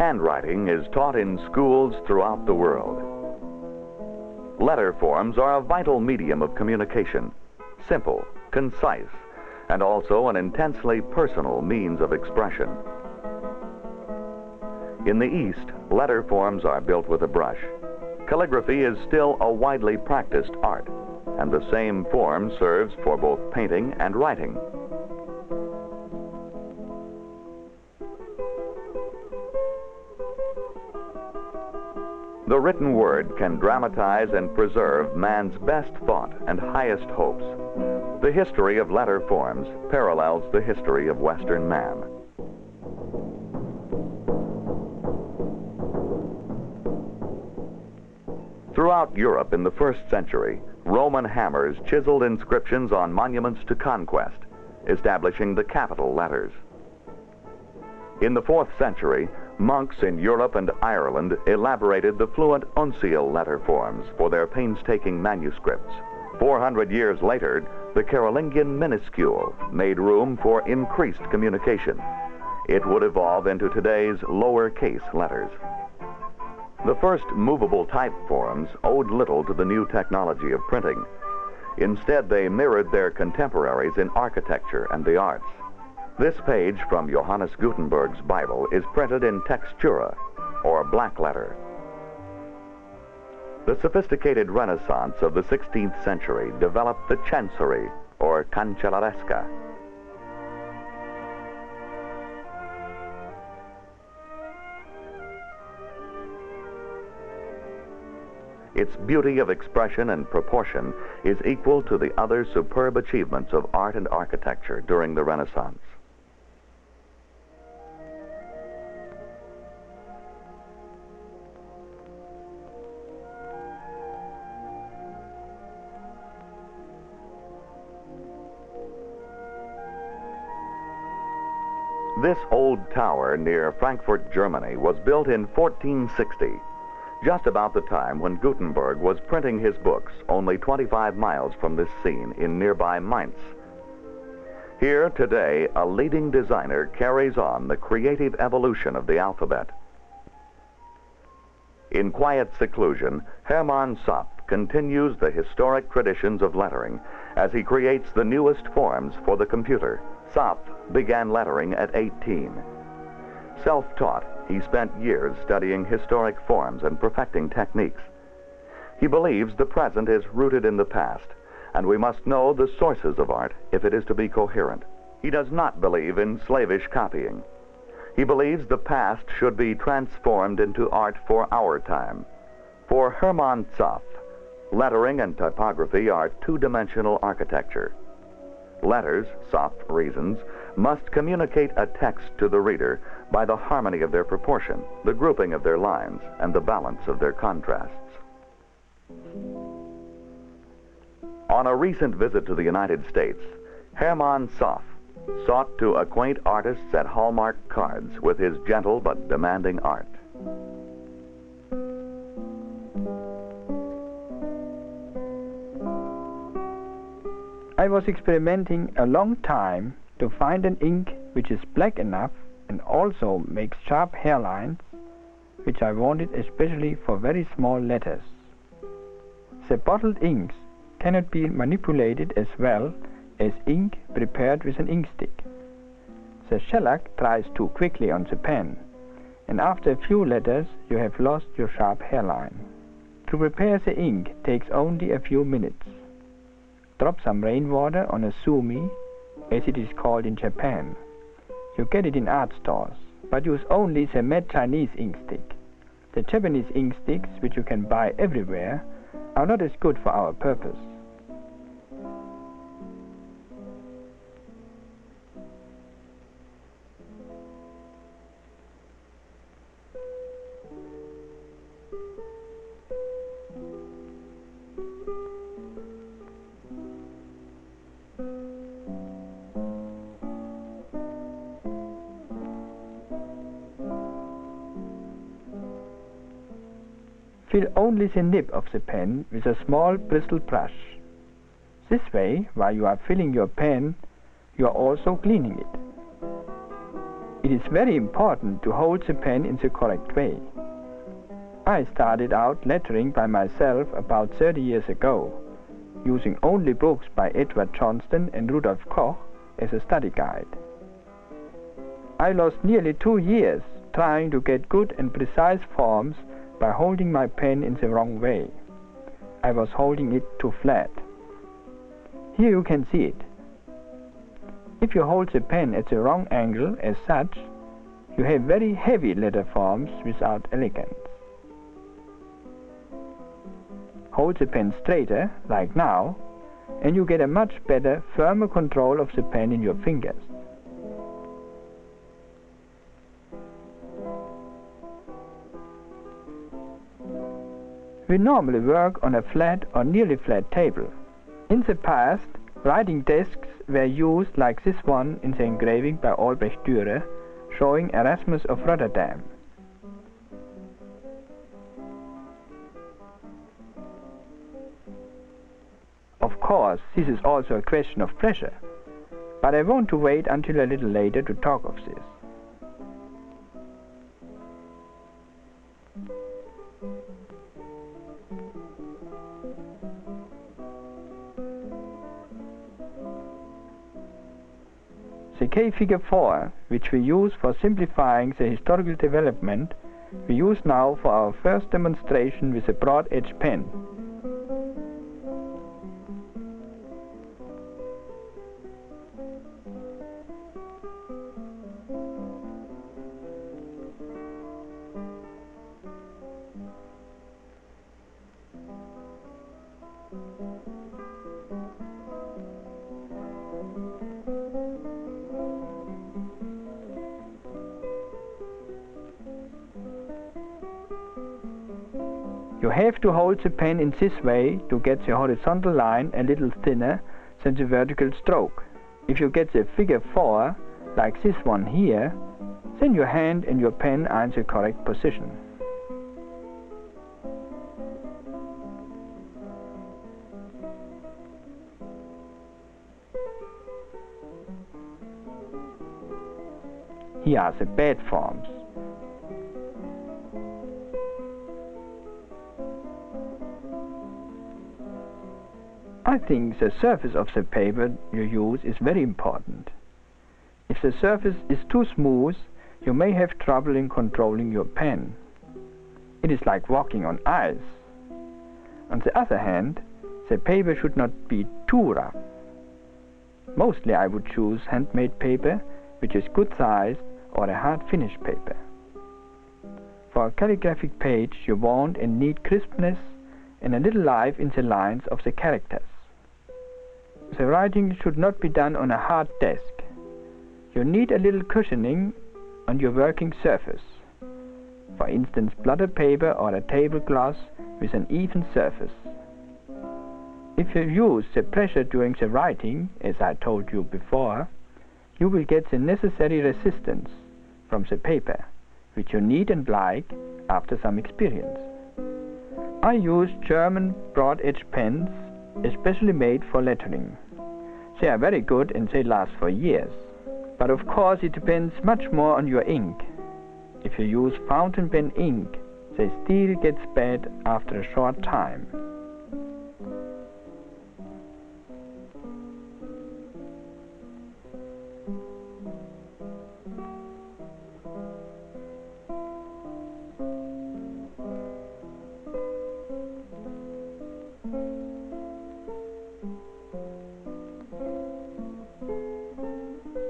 Handwriting is taught in schools throughout the world. Letter forms are a vital medium of communication, simple, concise, and also an intensely personal means of expression. In the East, letter forms are built with a brush. Calligraphy is still a widely practiced art, and the same form serves for both painting and writing. The written word can dramatize and preserve man's best thought and highest hopes. The history of letter forms parallels the history of Western man. Throughout Europe in the 1st century, Roman hammers chiseled inscriptions on monuments to conquest, establishing the capital letters. In the 4th century, monks in Europe and Ireland elaborated the fluent uncial letter forms for their painstaking manuscripts. 400 years later, the Carolingian minuscule made room for increased communication. It would evolve into today's lowercase letters. The first movable type forms owed little to the new technology of printing. Instead, they mirrored their contemporaries in architecture and the arts. This page from Johannes Gutenberg's Bible is printed in textura, or black letter. The sophisticated Renaissance of the 16th century developed the chancery, or cancellaresca. Its beauty of expression and proportion is equal to the other superb achievements of art and architecture during the Renaissance. This old tower near Frankfurt, Germany, was built in 1460, just about the time when Gutenberg was printing his books only 25 miles from this scene in nearby Mainz. Here today, a leading designer carries on the creative evolution of the alphabet. In quiet seclusion, Hermann Zapf continues the historic traditions of lettering as he creates the newest forms for the computer. Zapf began lettering at 18. Self-taught, he spent years studying historic forms and perfecting techniques. He believes the present is rooted in the past, and we must know the sources of art if it is to be coherent. He does not believe in slavish copying. He believes the past should be transformed into art for our time. For Hermann Zapf, lettering and typography are two-dimensional architecture. Letters, Zapf reasons, must communicate a text to the reader by the harmony of their proportion, the grouping of their lines, and the balance of their contrasts. On a recent visit to the United States, Hermann Zapf sought to acquaint artists at Hallmark Cards with his gentle but demanding art. I was experimenting a long time to find an ink which is black enough and also makes sharp hairlines, which I wanted especially for very small letters. The bottled inks cannot be manipulated as well as ink prepared with an ink stick. The shellac dries too quickly on the pen, and after a few letters you have lost your sharp hairline. To prepare the ink takes only a few minutes. Drop some rainwater on a sumi, as it is called in Japan. You get it in art stores. but use only the matte Chinese ink stick. The Japanese ink sticks, which you can buy everywhere, are not as good for our purpose. Fill only the nib of the pen with a small bristle brush. This way, while you are filling your pen, you are also cleaning it. It is very important to hold the pen in the correct way. I started out lettering by myself about 30 years ago, using only books by Edward Johnston and Rudolf Koch as a study guide. I lost nearly 2 years trying to get good and precise forms by holding my pen in the wrong way. I was holding it too flat. Here you can see it. If you hold the pen at the wrong angle as such, you have very heavy letter forms without elegance. Hold the pen straighter, like now, and you get a much better, firmer control of the pen in your fingers. We normally work on a flat or nearly flat table. In the past, writing desks were used like this one in the engraving by Albrecht Dürer, showing Erasmus of Rotterdam. Of course, this is also a question of pressure, but I want to wait until a little later to talk of this. The K figure 4, which we use for simplifying the historical development, we use now for our first demonstration with a broad edge pen. You have to hold the pen in this way to get the horizontal line a little thinner than the vertical stroke. If you get the figure 4, like this one here, then your hand and your pen are in the correct position. Here are the bad forms. I think the surface of the paper you use is very important. If the surface is too smooth, you may have trouble in controlling your pen. It is like walking on ice. On the other hand, the paper should not be too rough. Mostly I would choose handmade paper, which is good sized, or a hard finish paper. For a calligraphic page, you want and need crispness and a little life in the lines of the characters. The writing should not be done on a hard desk. You need a little cushioning on your working surface. For instance, blotter paper or a tablecloth with an even surface. If you use the pressure during the writing, as I told you before, you will get the necessary resistance from the paper, which you need and like after some experience. I use German broad-edge pens, especially made for lettering. They are very good and they last for years. But of course it depends much more on your ink. If you use fountain pen ink, the steel gets bad after a short time.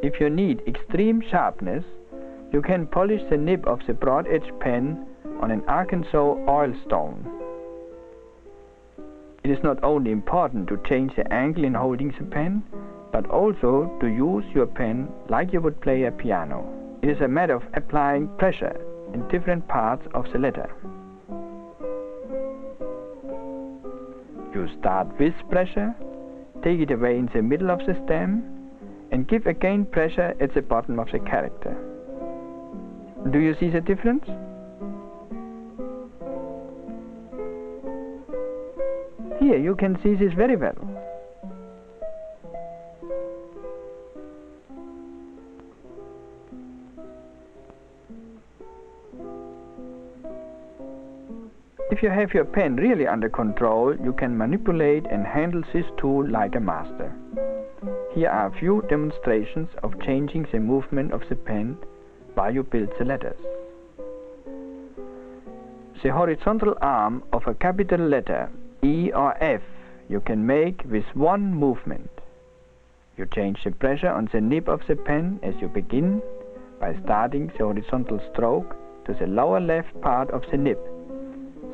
If you need extreme sharpness, You can polish the nib of the broad-edged pen on an Arkansas oil stone. It is not only important to change the angle in holding the pen, but also to use your pen like you would play a piano. It is a matter of applying pressure in different parts of the letter. You start with pressure, take it away in the middle of the stem, and give again pressure at the bottom of the character. Do you see the difference? Here you can see this very well. If you have your pen really under control, you can manipulate and handle this tool like a master. Here are a few demonstrations of changing the movement of the pen while you build the letters. The horizontal arm of a capital letter, E or F, you can make with one movement. You change the pressure on the nib of the pen as you begin by starting the horizontal stroke to the lower left part of the nib.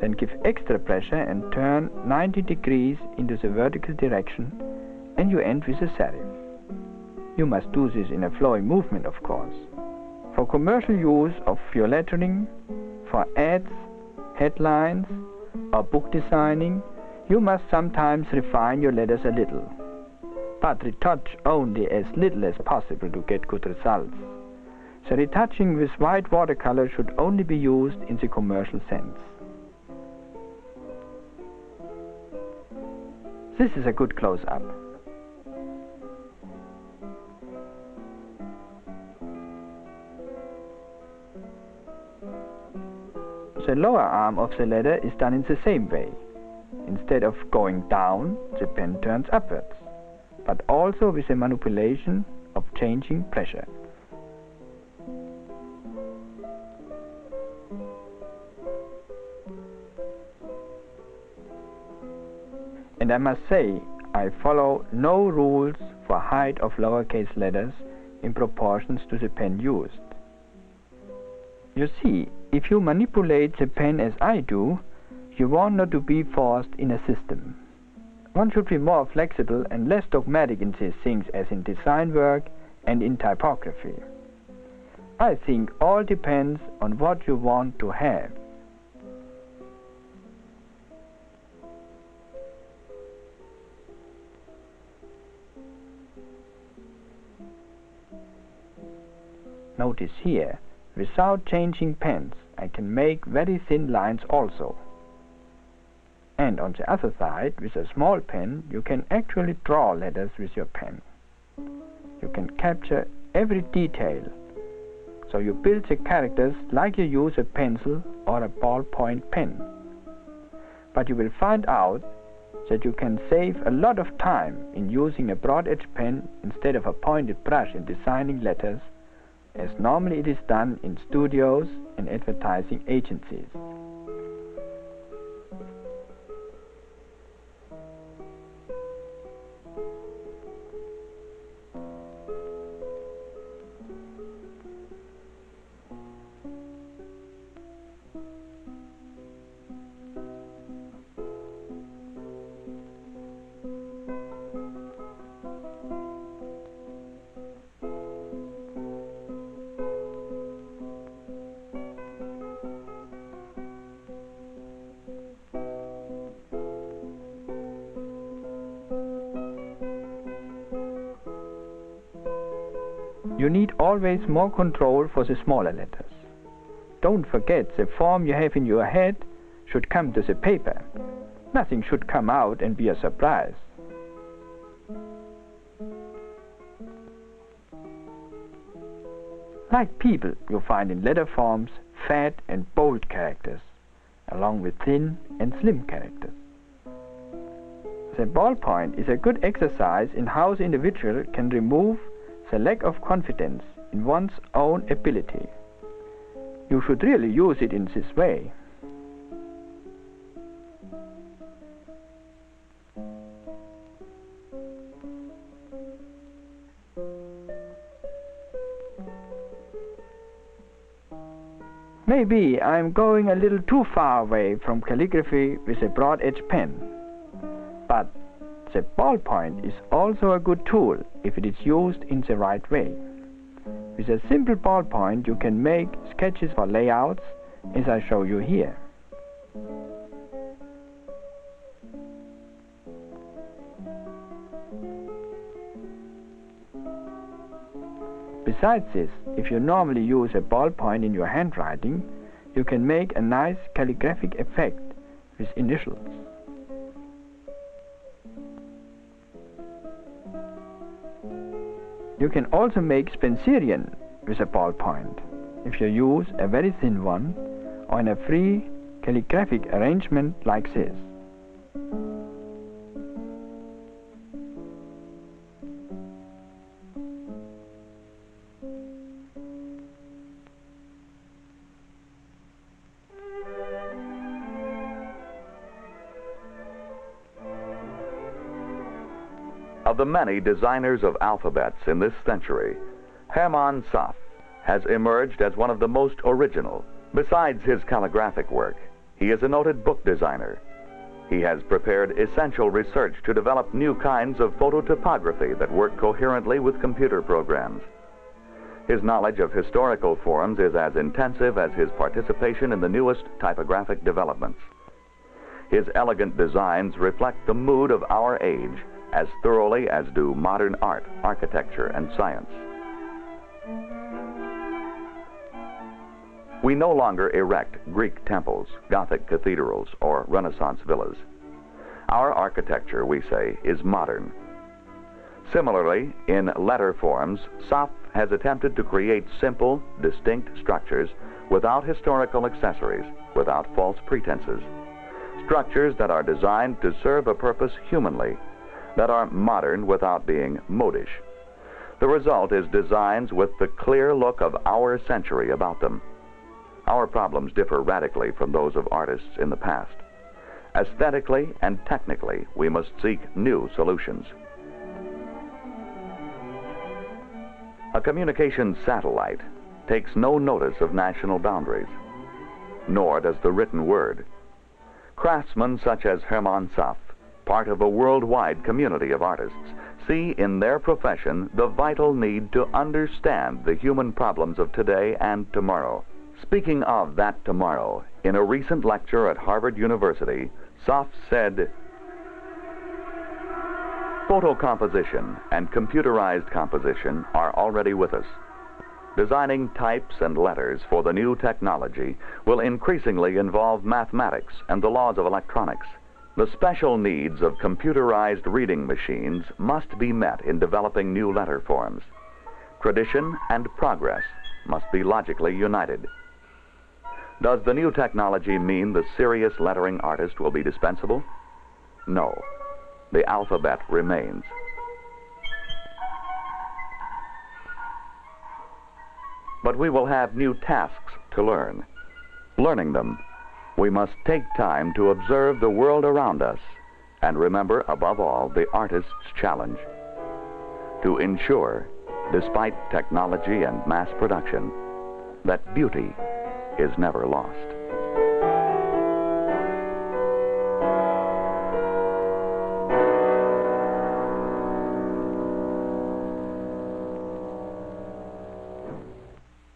Then give extra pressure and turn 90 degrees into the vertical direction, and you end with a serif. You must do this in a flowing movement, of course. For commercial use of your lettering, for ads, headlines, or book designing, you must sometimes refine your letters a little, but retouch only as little as possible to get good results. The retouching with white watercolor should only be used in the commercial sense. This is a good close-up. The lower arm of the letter is done in the same way. Instead of going down, the pen turns upwards, but also with a manipulation of changing pressure. And I must say, I follow no rules for height of lowercase letters in proportions to the pen used. You see, if you manipulate the pen as I do, you want not to be forced in a system. One should be more flexible and less dogmatic in these things as in design work and in typography. I think all depends on what you want to have. Notice here, without changing pens, I can make very thin lines also. And on the other side, with a small pen, you can actually draw letters with your pen. You can capture every detail, so you build the characters like you use a pencil or a ballpoint pen. But you will find out that you can save a lot of time in using a broad-edged pen instead of a pointed brush in designing letters, as normally it is done in studios and advertising agencies. You need always more control for the smaller letters. Don't forget, the form you have in your head should come to the paper. Nothing should come out and be a surprise. Like people, you find in letter forms fat and bold characters, along with thin and slim characters. The ballpoint is a good exercise in how the individual can remove the lack of confidence in one's own ability. You should really use it in this way. Maybe I'm going a little too far away from calligraphy with a broad-edge pen, but the ballpoint is also a good tool if it is used in the right way. With a simple ballpoint you can make sketches for layouts as I show you here. Besides this, if you normally use a ballpoint in your handwriting, you can make a nice calligraphic effect with initials. You can also make Spencerian with a ballpoint if you use a very thin one or in a free calligraphic arrangement like this. Of the many designers of alphabets in this century, Hermann Zapf has emerged as one of the most original. Besides his calligraphic work, he is a noted book designer. He has prepared essential research to develop new kinds of phototypography that work coherently with computer programs. His knowledge of historical forms is as intensive as his participation in the newest typographic developments. His elegant designs reflect the mood of our age as thoroughly as do modern art, architecture, and science. We no longer erect Greek temples, Gothic cathedrals, or Renaissance villas. Our architecture, we say, is modern. Similarly, in letter forms, Zapf has attempted to create simple, distinct structures without historical accessories, without false pretenses. Structures that are designed to serve a purpose humanly, that are modern without being modish. The result is designs with the clear look of our century about them. Our problems differ radically from those of artists in the past. Aesthetically and technically, we must seek new solutions. A communications satellite takes no notice of national boundaries, nor does the written word. Craftsmen such as Hermann Zapf, part of a worldwide community of artists, see in their profession the vital need to understand the human problems of today and tomorrow. Speaking of that tomorrow, in a recent lecture at Harvard University, Zapf said, "Photo composition and computerized composition are already with us. Designing types and letters for the new technology will increasingly involve mathematics and the laws of electronics. The special needs of computerized reading machines must be met in developing new letter forms. Tradition and progress must be logically united." Does the new technology mean the serious lettering artist will be dispensable? No. The alphabet remains. But we will have new tasks to learn. Learning them, we must take time to observe the world around us and remember, above all, the artist's challenge. To ensure, despite technology and mass production, that beauty is never lost.